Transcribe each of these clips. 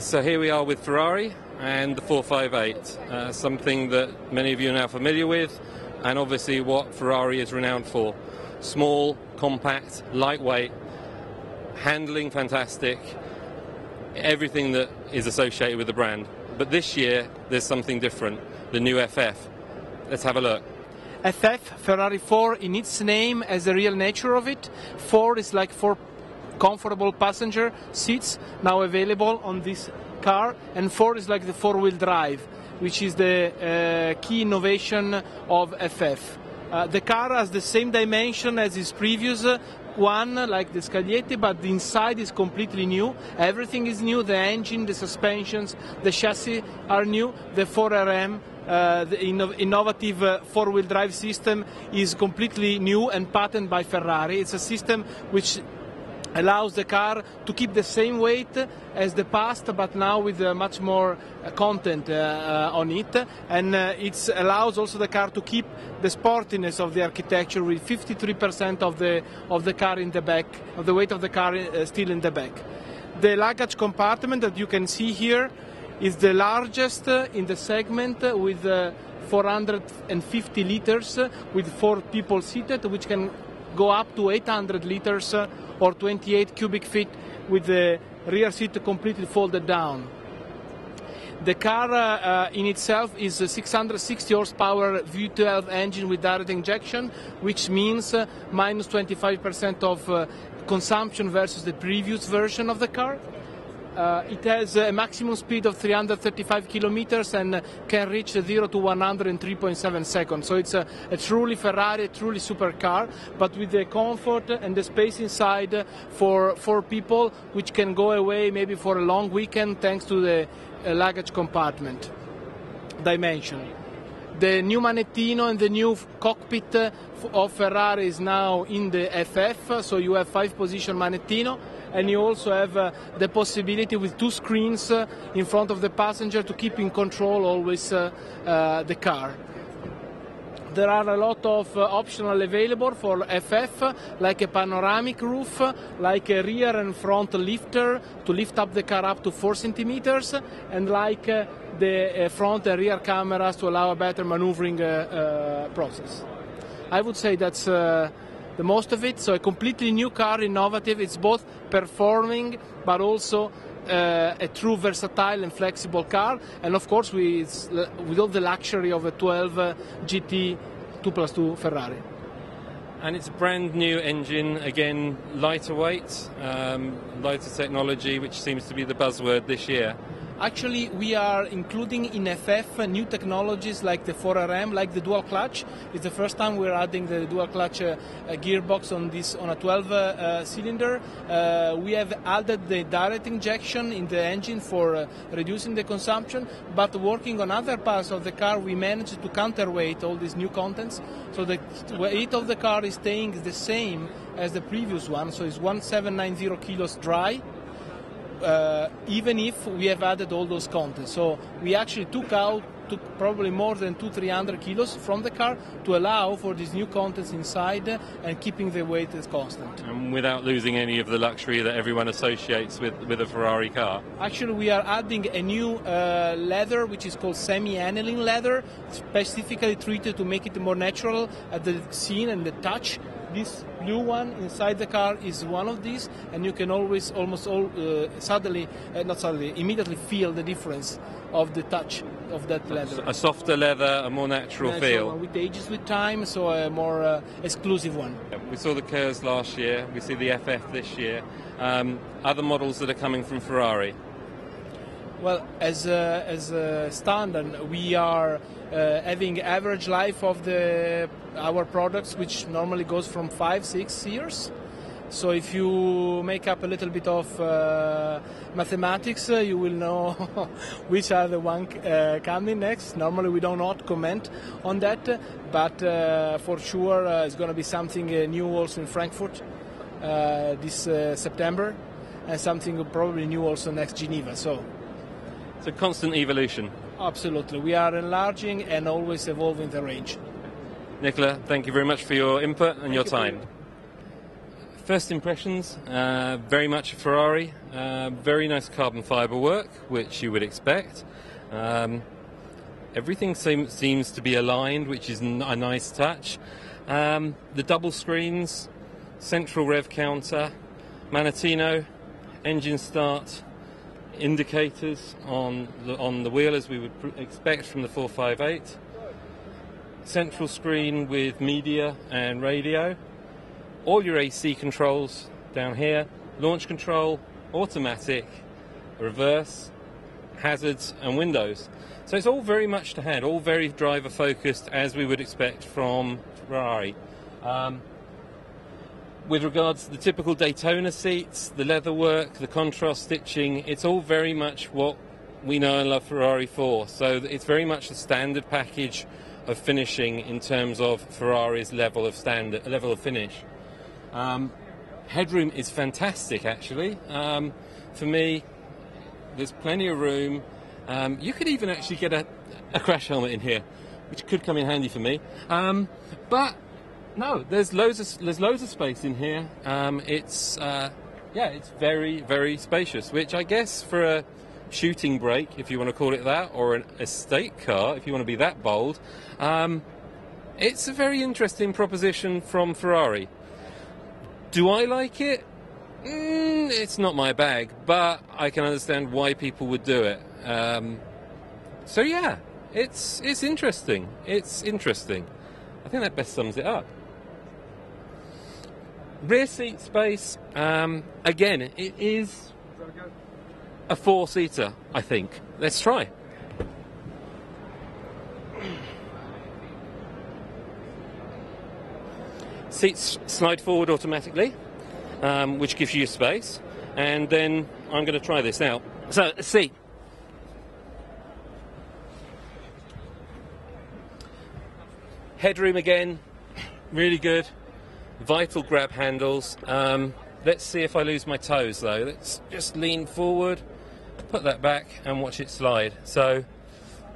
So here we are with Ferrari and the 458, something that many of you are now familiar with, and obviously what Ferrari is renowned for. Small, compact, lightweight, handling fantastic, everything that is associated with the brand. But this year there's something different, the new FF. Let's have a look. FF, Ferrari 4, in its name as the real nature of it. 4 is like 4 comfortable passenger seats now available on this car, and 4 is like the 4-wheel drive, which is the key innovation of FF. The car has the same dimension as its previous one, like the Scaglietti, but the inside is completely new. Everything is new, the engine, the suspensions, the chassis are new, the 4RM, the innovative 4-wheel drive system is completely new and patented by Ferrari. It's a system which allows the car to keep the same weight as the past, but now with much more content on it, and it allows also the car to keep the sportiness of the architecture with 53% of the car in the back, of the weight of the car still in the back. The luggage compartment that you can see here is the largest in the segment, with 450 liters with 4 people seated, which can go up to 800 liters or 28 cubic feet with the rear seat completely folded down. The car in itself is a 660 horsepower V12 engine with direct injection, which means minus 25% of consumption versus the previous version of the car. It has a maximum speed of 335 kilometers and can reach 0 to 100 in 3.7 seconds. So it's a truly Ferrari, a truly supercar, but with the comfort and the space inside for 4 people, which can go away maybe for a long weekend thanks to the luggage compartment dimension. The new manettino and the new cockpit of Ferrari is now in the FF, so you have 5-position manettino, and you also have the possibility with 2 screens in front of the passenger to keep in control always the car. There are a lot of optional available for FF, like a panoramic roof, like a rear and front lifter to lift up the car up to 4 centimeters, and like the front and rear cameras to allow a better maneuvering process. I would say that's the most of it. So a completely new car, innovative. It's both performing but also a true versatile and flexible car, and of course with all the luxury of a 12 GT 2+2 Ferrari. And it's a brand new engine, again lighter weight, lighter technology, which seems to be the buzzword this year. Actually, we are including in FF new technologies like the 4RM, like the dual clutch. It's the first time we're adding the dual clutch gearbox on a 12 cylinder. We have added the direct injection in the engine for reducing the consumption, but working on other parts of the car, we managed to counterweight all these new contents. So the weight of the car is staying the same as the previous one, so it's 1790 kilos dry. Even if we have added all those contents. So we actually took probably more than 200-300 kilos from the car to allow for these new contents inside and keeping the weight as constant. And without losing any of the luxury that everyone associates with a Ferrari car. Actually, we are adding a new leather, which is called semi-annealing leather, specifically treated to make it more natural at the scene and the touch. This blue one inside the car is one of these, and you can always immediately feel the difference of the touch of that leather. A softer leather, a more natural feel. It ages with time, so a more exclusive one. We saw the Curse last year, we see the FF this year. Other models that are coming from Ferrari? Well, as a standard, we are having average life of our products, which normally goes from 5-6 years. So if you make up a little bit of mathematics, you will know which are the one coming next. Normally we do not comment on that, but for sure it's going to be something new also in Frankfurt this September, and something probably new also next Geneva. So it's a constant evolution. Absolutely. We are enlarging and always evolving the range. Nicola, thank you very much for your input and your time. First impressions, very much a Ferrari. Very nice carbon fibre work, which you would expect. Everything seems to be aligned, which is a nice touch. The double screens, central rev counter, Manettino, engine start, indicators on the wheel as we would expect from the 458. Central screen with media and radio. All your AC controls down here, launch control, automatic, reverse, hazards and windows. So it's all very much to hand, all very driver focused as we would expect from Ferrari. With regards to the typical Daytona seats, the leatherwork, the contrast stitching, it's all very much what we know and love Ferrari for. So it's very much the standard package of finishing in terms of Ferrari's level of finish. Headroom is fantastic, actually. For me, there's plenty of room. You could even actually get a crash helmet in here, which could come in handy for me. But no, there's loads of space in here. It's very, very spacious, which I guess for a shooting brake, if you want to call it that, or an estate car, if you want to be that bold, it's a very interesting proposition from Ferrari. Do I like it? It's not my bag, but I can understand why people would do it. So yeah, it's interesting. It's interesting. I think that best sums it up. Rear seat space, again, it is a four-seater, I think. Let's try. Seats slide forward automatically, which gives you space. And then I'm going to try this now. So, let's see. Headroom again, really good. Vital grab handles. Let's see if I lose my toes though. Let's just lean forward, put that back and watch it slide. So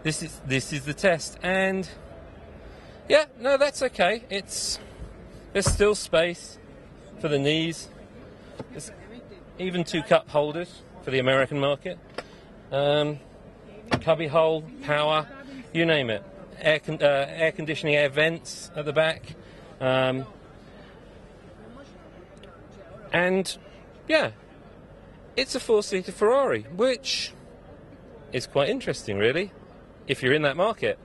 this is the test, and yeah, no, that's okay. There's still space for the knees. There's even two cup holders for the American market. Cubby hole, power, you name it. Air conditioning, air vents at the back. And yeah, it's a four-seater Ferrari, which is quite interesting really, if you're in that market.